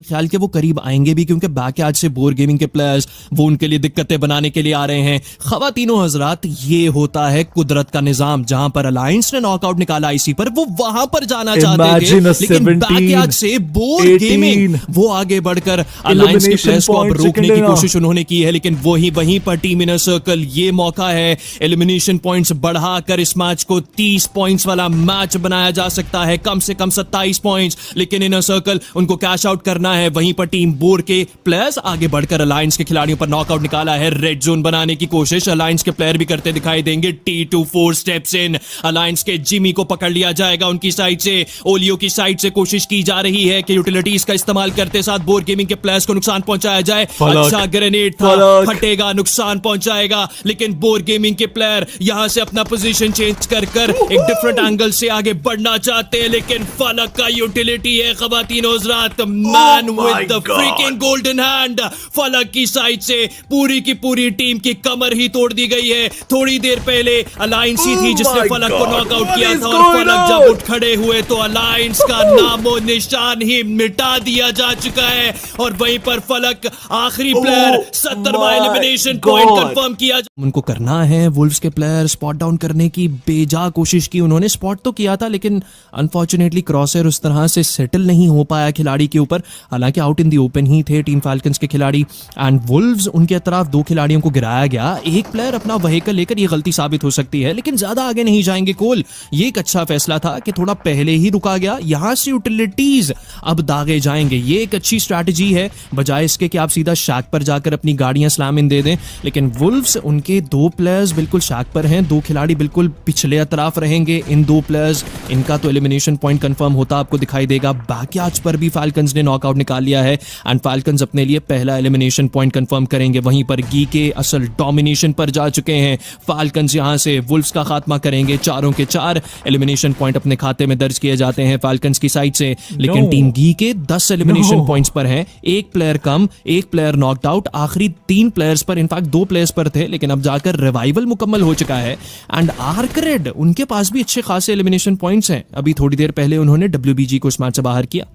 ख्याल के वो करीब आएंगे भी, क्योंकि बैकयार्ड से बोर गेमिंग के प्लेयर्स वो उनके लिए दिक्कतें बनाने के लिए आ रहे हैं। खवातीनों हजरात, ये होता है कुदरत का निजाम। जहां पर अलायंस ने नॉकआउट निकाला आईसी पर, वो वहां पर जाना चाहते थे, लेकिन बैकयार्ड से बोर गेमिंग वो आगे बढ़कर अलायंस के प्लेयर्स को अब रोकने की कोशिश उन्होंने की है, लेकिन वहीं पर टीम इनर सर्कल, ये मौका है एलिमिनेशन पॉइंट्स बढ़ाकर इस मैच को 30 पॉइंट्स वाला मैच बनाया जा सकता है, कम से कम 27 पॉइंट्स, लेकिन इनर सर्कल उनको कैश आउट करना है। वहीं पर टीम बोर के प्लेयर्स आगे बढ़कर अलायंस के खिलाड़ियों पर नॉकआउट निकाला है। रेड जोन बनाने की कोशिश अलायंस के प्लेयर भी करते दिखाई देंगे। T24 स्टेप्स इन, अलायंस के जिमी को पकड़ लिया जाएगा उनकी साइड से। ओलियो की साइड से कोशिश की जा रही है कि यूटिलिटीज का इस्तेमाल करते साथ बोर गेमिंग के प्लेयर्स को नुकसान पहुंचाया जाए। अच्छा ग्रेनेड था, फटेगा, नुकसान पहुंचाएगा, लेकिन बोर गेमिंग के प्लेयर यहां से अपना पोजीशन चेंज कर एक डिफरेंट एंगल से आगे बढ़ना चाहते हैं, लेकिन फलक का यूटिलिटी है खवातीन हज़रात, man with the freaking golden hand। फलक की साइड से पूरी की पूरी टीम की कमर ही तोड़ दी गई है। थोड़ी देर पहले अलायंस ही थी जिसने फलक को नॉकआउट किया था, और फलक जब उठ खड़े हुए तो अलायंस का नामो निशान ही मिटा दिया जा चुका है। और वहीं पर फलक आखिरी प्लेयर 70वां एलिमिनेशन पॉइंट कंफर्म किया। उनको करना है वुल्व्स के प्लेयर स्पॉट डाउन करने की बेजा कोशिश की उन्होंने, स्पॉट तो किया था, लेकिन अनफॉर्चुनेटली क्रॉसर उस तरह से सेटल नहीं हो पाया खिलाड़ी के ऊपर। हालांकि आउट इन दी ओपन ही थे टीम फाल्कन्स के खिलाड़ी, एंड वुल्व्स उनके तरफ 2 खिलाड़ियों को गिराया गया। एक प्लेयर अपना व्हीकल लेकर, ये गलती साबित हो सकती है, लेकिन ज्यादा आगे नहीं जाएंगे कोल। ये एक अच्छा फैसला था कि थोड़ा पहले ही रुका गया। यहां से यूटिलिटीज अब दागे जाएंगे, ये एक अच्छी स्ट्रैटेजी है, बजाय इसके कि आप सीधा शैक पर जाकर अपनी गाड़ियां स्लैम इन दे दें। लेकिन वुल्व्स, उनके 2 प्लेयर्स बिल्कुल शैक पर हैं, 2 खिलाड़ी बिल्कुल पिछले अतराफ रहेंगे। इन 2 प्लेयर्स, इनका तो एलिमिनेशन पॉइंट कंफर्म होता आपको दिखाई देगा। बैकयार्ड्स पर भी फाल्कन्स ने नॉकआउट निकाल लिया है, एंड फाल्कन्स अपने लिए पहला एलिमिनेशन पॉइंट कंफर्म करेंगे। वहीं पर गी के असल डोमिनेशन पर जा चुके हैं फाल्कन्स, यहां से वुल्व्स का खात्मा करेंगे। 4 के 4 एलिमिनेशन पॉइंट अपने खाते में दर्ज किए जाते हैं फाल्कन्स की साइड से, लेकिन टीम गी के 10 एलिमिनेशन पॉइंट्स पर हैं, 1 प्लेयर कम, 1 प्लेयर नॉकड आउट। आखिरी 3 प्लेयर्स पर, इनफैक्ट 2 प्लेयर्स पर थे, लेकिन अब जाकर रिवाइवल मुकम्मल हो चुका है। एंड आर्करेड, उनके पास भी अच्छे खासे एलिमिनेशन पॉइंट्स हैं। अभी थोड़ी देर पहले उन्होंने WBG को इस मैच से बाहर किया।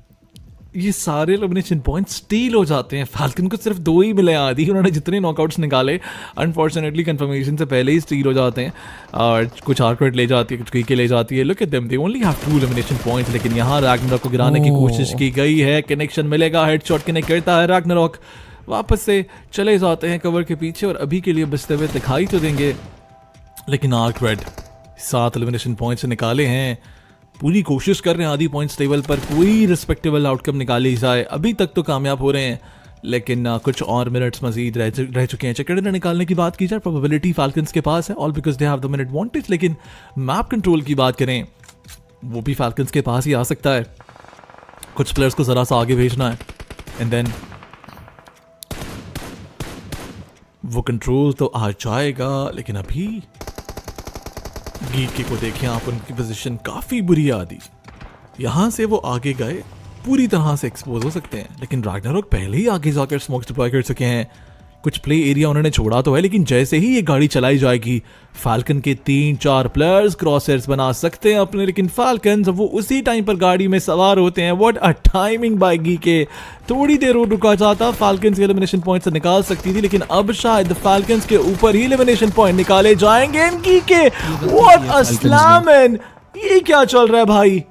ये सारे एलिमिनेशन पॉइंट स्टील हो जाते हैं। फाल्कन को सिर्फ 2 ही मिले आदि, उन्होंने जितने नॉकआउट्स निकाले अनफॉर्चुनेटली कंफर्मेशन से पहले ही स्टील हो जाते हैं। और कुछ आर्करेड ले जाती है, कुछ कीके ले जाती है। Look at them, they only have 2 elimination points, लेकिन यहाँ रैग्नारॉक को गिराने की कोशिश की गई है। कनेक्शन मिलेगा, हेडशॉट कनेक्ट करता है रैग्नारॉक, वापस से चले जाते हैं कवर के पीछे और अभी के लिए बचते हुए दिखाई तो देंगे, लेकिन आर्करेड 7 एलिमिनेशन पॉइंट्स निकाले हैं। पूरी कोशिश कर रहे हैं आधी पॉइंट्स टेबल पर कोई रिस्पेक्टेबल आउटकम निकाली जाए। अभी तक तो कामयाब हो रहे हैं, लेकिन कुछ और मिनट्स मजीद रह चुके हैं। चेकर निकालने की बात की जाए, प्रोबेबिलिटी फाल्कन्स के पास है, all because they have the minute vantage. लेकिन मैप कंट्रोल की बात करें, वो भी फाल्कन्स के पास ही आ सकता है। कुछ प्लेयर्स को जरा सा आगे भेजना है, एंड देन वो कंट्रोल तो आ जाएगा। लेकिन अभी गीके को देखें आप, उनकी पोजीशन काफी बुरी आदि। यहां से वो आगे गए, पूरी तरह से एक्सपोज हो सकते हैं, लेकिन रैग्नारॉक पहले ही आगे जाकर स्मोक्स डिप्लॉय कर चुके हैं। कुछ प्ले एरिया उन्होंने छोड़ा तो है, लेकिन जैसे ही ये गाड़ी चलाई जाएगी, फाल्कन के 3-4 प्लेयर्स क्रॉसर्स बना सकते हैं अपने, लेकिन फाल्कन्स वो उसी टाइम पर गाड़ी में सवार होते हैं। What a timing by GK. थोड़ी देर और रुका जाता, फाल्कन्स के एलिमिनेशन पॉइंट से निकाल सकती थी, लेकिन अब शायद फाल्कन्स के ऊपर ही एलिमिनेशन पॉइंट निकाले जाएंगे गीके। व्हाट अ स्लैम, ये क्या चल रहा है भाई।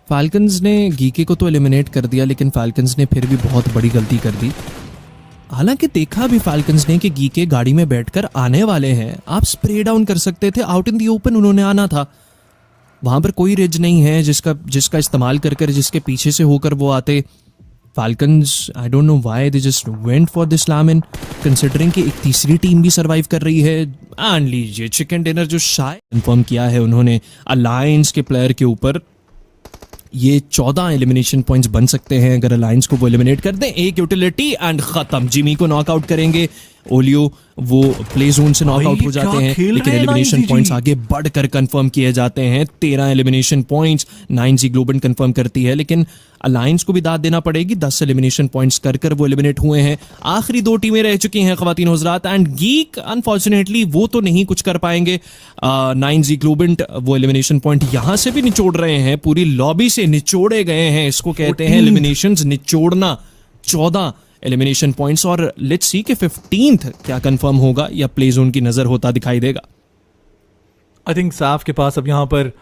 फाल्कन्स ने गीके को तो एलिमिनेट कर दिया, लेकिन फाल्कन्स ने फिर भी बहुत बड़ी गलती कर दी। हालांकि देखा भी फाल्कन्स ने कि गीके गाड़ी में बैठकर आने वाले हैं, आप स्प्रे डाउन कर सकते थे, आउट इन दी ओपन उन्होंने आना था। वहां पर कोई रिज नहीं है जिसका इस्तेमाल कर जिसके पीछे से होकर वो आते। Falcons, I don't know why they just went for this slam in, considering कि एक तीसरी टीम भी सरवाइव कर रही है। एंड लीजिए चिकन डिनर जो शायद कंफर्म किया है उन्होंने अलायंस के प्लेयर के ऊपर। ये 14 एलिमिनेशन पॉइंट्स बन सकते हैं अगर अलायंस को वो एलिमिनेट कर दें। एक यूटिलिटी एंड खत्म, जिमी को नॉकआउट करेंगे। ओलियो वो प्ले जोन से नॉकआउट हो जाते क्या हैं, खेल लेकिन रहे हैं एलिमिनेशन 9G? पॉइंट्स आगे बढ़कर कंफर्म किए जाते हैं। 13 elimination points 9G global confirm करती है, लेकिन अलायंस को भी दाद देना पड़ेगी। 10 एलिमिनेशन पॉइंट्स कर वो एलिमिनेट हुए हैं। आखिरी 2 टीमें रह चुकी हैं खवातीन हजरात, एंड गीक अनफॉर्चुनेटली वो तो नहीं कुछ कर पाएंगे। 9G ग्लोबल वो एलिमिनेशन पॉइंट यहां से भी निचोड़ रहे हैं, पूरी लॉबी से निचोड़े गए हैं। इसको कहते हैं एलिमिनेशंस निचोड़ना। 14 एलिमिनेशन पॉइंट्स, और लेट्स सी कि 15th क्या कंफर्म होगा या प्ले जोन की नजर होता दिखाई देगा। आई थिंक साफ के पास अब यहाँ पर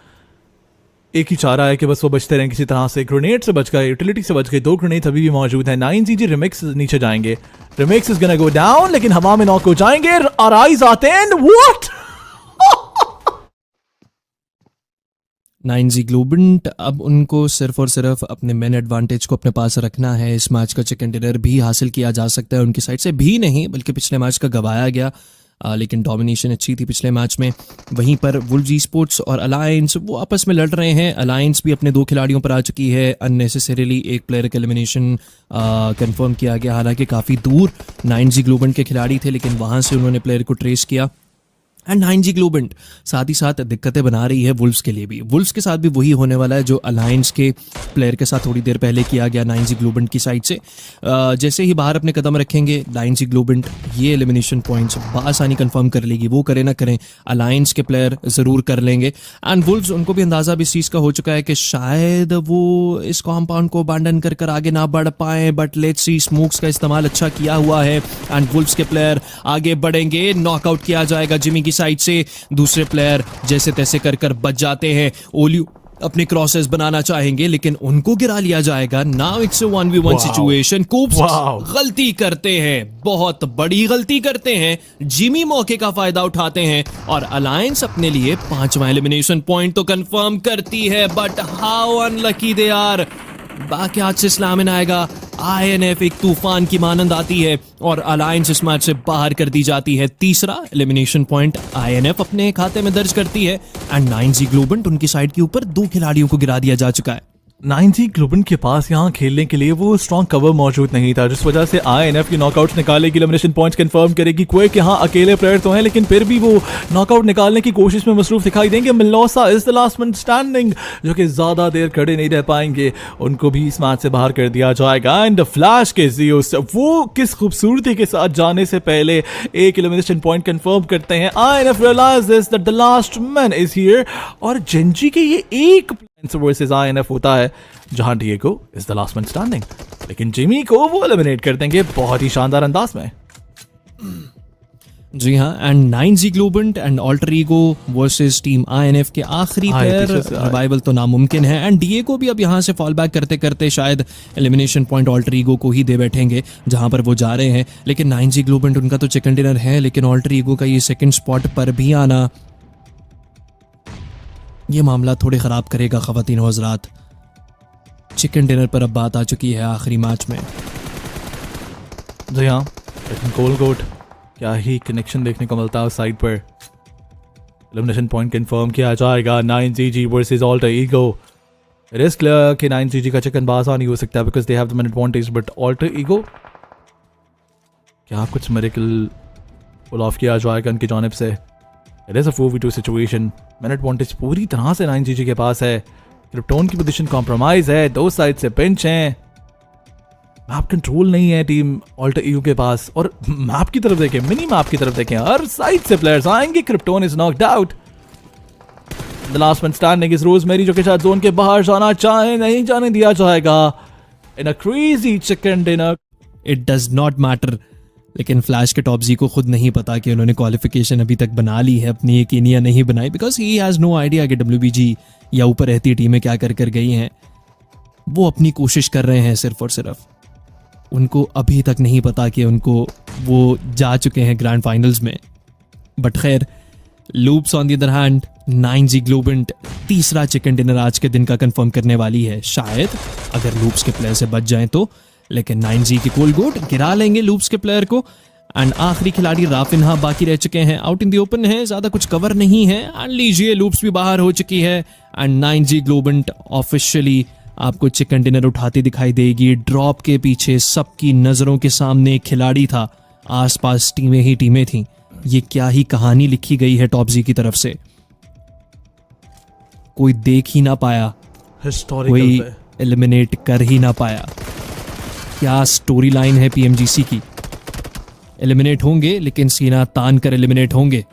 एक ही चारा है कि बस वो बचते रहें किसी तरह से। ग्रेनेड से बच गए, यूटिलिटी से बच गए, 2 ग्रेनेड अभी भी मौजूद हैं। 9GG रिमिक्स नीचे जाएंगे, remix is gonna go down, लेकिन हवा में नॉक हो जाएंगे और आइज आते हैं। व्हाट 9G ग्लोबल अब उनको सिर्फ और सिर्फ अपने मेन एडवांटेज को अपने पास रखना है। इस मैच का चिकन डिनर भी हासिल किया जा सकता है उनकी साइड से, भी नहीं बल्कि पिछले मैच का गवाया गया, लेकिन डोमिनेशन अच्छी थी पिछले मैच में। वहीं पर वुल्व्स ई-स्पोर्ट्स और अलायंस वो आपस में लड़ रहे हैं। अलायंस भी अपने 2 खिलाड़ियों पर आ चुकी है। अननेसेसरीली एक प्लेयर का एलिमिनेशन कंफर्म किया गया, हालांकि काफ़ी दूर 9G ग्लोबल के खिलाड़ी थे, लेकिन वहाँ से उन्होंने प्लेयर को ट्रेस किया। एंड 9G ग्लोबल साथ ही साथ दिक्कतें बना रही है वुल्व्स के लिए भी। वुल्व्स के साथ भी वही होने वाला है जो अलायंस के प्लेयर के साथ थोड़ी देर पहले किया गया 9G ग्लोबल की साइड से। जैसे ही बाहर अपने कदम रखेंगे 9G ग्लोबल ये एलिमिनेशन पॉइंट्स बआसानी कंफर्म कर लेगी। वो करें ना करें, अलायंस के प्लेयर ज़रूर कर लेंगे। एंड वुल्व्स उनको भी अंदाज़ा भी इस चीज़ का हो चुका है कि शायद वो इस कॉम्पाउंड को अबांडन कर आगे ना बढ़ पाए, बट लेट्स सी, स्मोक्स का इस्तेमाल अच्छा किया हुआ है एंड वुल्व्स के प्लेयर आगे बढ़ेंगे। नॉकआउट किया जाएगा जिमी की साइड से। दूसरे प्लेयर जैसे तैसे कर बच जाते हैं। ओलियो अपने क्रॉसेस बनाना चाहेंगे, लेकिन उनको गिरा लिया जाएगा। Now it's a 1v1 situation. Cops गलती करते हैं, बहुत बड़ी गलती करते हैं। जिमी मौके का फायदा उठाते हैं और अलायंस अपने लिए 5वां एलिमिनेशन पॉइंट तो कंफर्म करती है, but how unlucky they are. बाकी आज से इस्लामिन आएगा। INF एक तूफान की मानंद आती है और अलायंस इस मैच से बाहर कर दी जाती है। 3रा एलिमिनेशन पॉइंट INF अपने खाते में दर्ज करती है एंड 9G ग्लोबल उनकी साइड के ऊपर 2 खिलाड़ियों को गिरा दिया जा चुका है। 9G ग्लोबल के पास यहाँ खेलने के लिए वो स्ट्रॉन्ग कवर मौजूद नहीं था, जिस वजह से INF की नॉकआउट्स निकालेगी, एलिमिनेशन पॉइंट्स कंफर्म करेगी। क्वेक यहाँ अकेले प्लेयर तो हैं, लेकिन फिर भी वो नॉकआउट निकालने की कोशिश में मसरूफ दिखाई देंगे। Milosa is the last man standing, जो कि ज़्यादा देर खड़े नहीं रह पाएंगे, उनको भी इस मैच से बाहर कर दिया जाएगा। एंड फ्लैश के ज़ियोस वो किस खूबसूरती के साथ जाने से पहले एक एलिमिनेशन पॉइंट कंफर्म करते हैं। INF realizes that the last man is here, और जेंजी के ये एक वर्सेस INF होता है जहां Diego is the last man standing, लेकिन जिमी को वो एलिमिनेट कर देंगे बहुत ही शानदार अंदाज में। जी हाँ, and 9G global and alter ego versus team INF के आखिरी प्लेयर। रिवाइवल तो नामुमकिन है एंड डिएगो भी अब यहाँ से फॉल बैक करते करते शायद एलिमिनेशन पॉइंट अल्टर ईगो को ही दे बैठेंगे जहां पर वो जा रहे हैं। लेकिन 9G ग्लोबल उनका तो चिकन डिनर है, लेकिन अल्टर ईगो का ये सेकंड स्पॉट पर भी आना ये मामला थोड़े ख़राब करेगा ख़वातीन व हज़रात। चिकन डिनर पर अब बात आ चुकी है आखिरी मैच में। जी हाँ, लेकिन कोलगोट क्या ही कनेक्शन देखने को मिलता है उस साइड पर। एलिमिनेशन पॉइंट कंफर्म किया जाएगा। 9GG versus alter ego. It is clear कि 9GG का चिकन बासा नहीं हो सकता because they have the man advantage, but alter ego क्या कुछ मिरेकल पुल ऑफ किया जाएगा उनकी जानिब से। It is a 4v2 situation. Man advantage पूरी तरह से 9GG के पास है। क्रिप्टोन की पोजीशन कॉम्प्रोमाइज है, 2 साइड से पिंच हैं। मैप कंट्रोल नहीं है टीम अल्टर ईगो के पास। और मैप की तरफ देखें, मिनी मैप की तरफ देखें, हर साइड से प्लेयर्स आएंगे। Krypton is knocked out. The last man standing is rosemary, जो कि शायद जोन के बाहर जाना चाहे, नहीं जाने दिया जाएगा। In a crazy chicken dinner. It does not matter, लेकिन फ्लैश के टॉप जी को खुद नहीं पता कि उन्होंने क्वालिफिकेशन अभी तक बना ली है अपनी, यकीन या नहीं बनाई, because he has no idea कि WBG या ऊपर रहती टीमें क्या कर गई हैं। वो अपनी कोशिश कर रहे हैं सिर्फ और सिर्फ। उनको अभी तक नहीं पता कि उनको वो जा चुके हैं ग्रैंड फाइनल्स में। बट खैर, loops on the other hand 9G global 3रा चिकन डिनर आज के दिन का कंफर्म करने वाली है, शायद अगर लूप्स के प्लेयर से बच जाएं तो। लेकिन 9G के कोलगोट गिरा लेंगे लूप्स के प्लेयर को। एंड आखिरी खिलाड़ी राफिनहा बाकी रह चुके हैं, आउट इन द ओपन है, ज्यादा कुछ कवर नहीं है। एंड लीजिए लूप्स भी बाहर हो चुकी है एंड 9G ग्लोबल ऑफिशियली आपको चिकन डिनर उठाती दिखाई देगी। ड्रॉप के पीछे सबकी नजरों के सामने एक खिलाड़ी था आसपास टीमें ही टीमें थीं। ये क्या ही कहानी लिखी गई है टॉपजी की तरफ से। कोई देख ही ना पाया, हिस्टोरिकल कोई है। एलिमिनेट कर ही ना पाया। क्या स्टोरी लाइन है पीएमजीसी की। एलिमिनेट होंगे लेकिन सीना तान कर एलिमिनेट होंगे।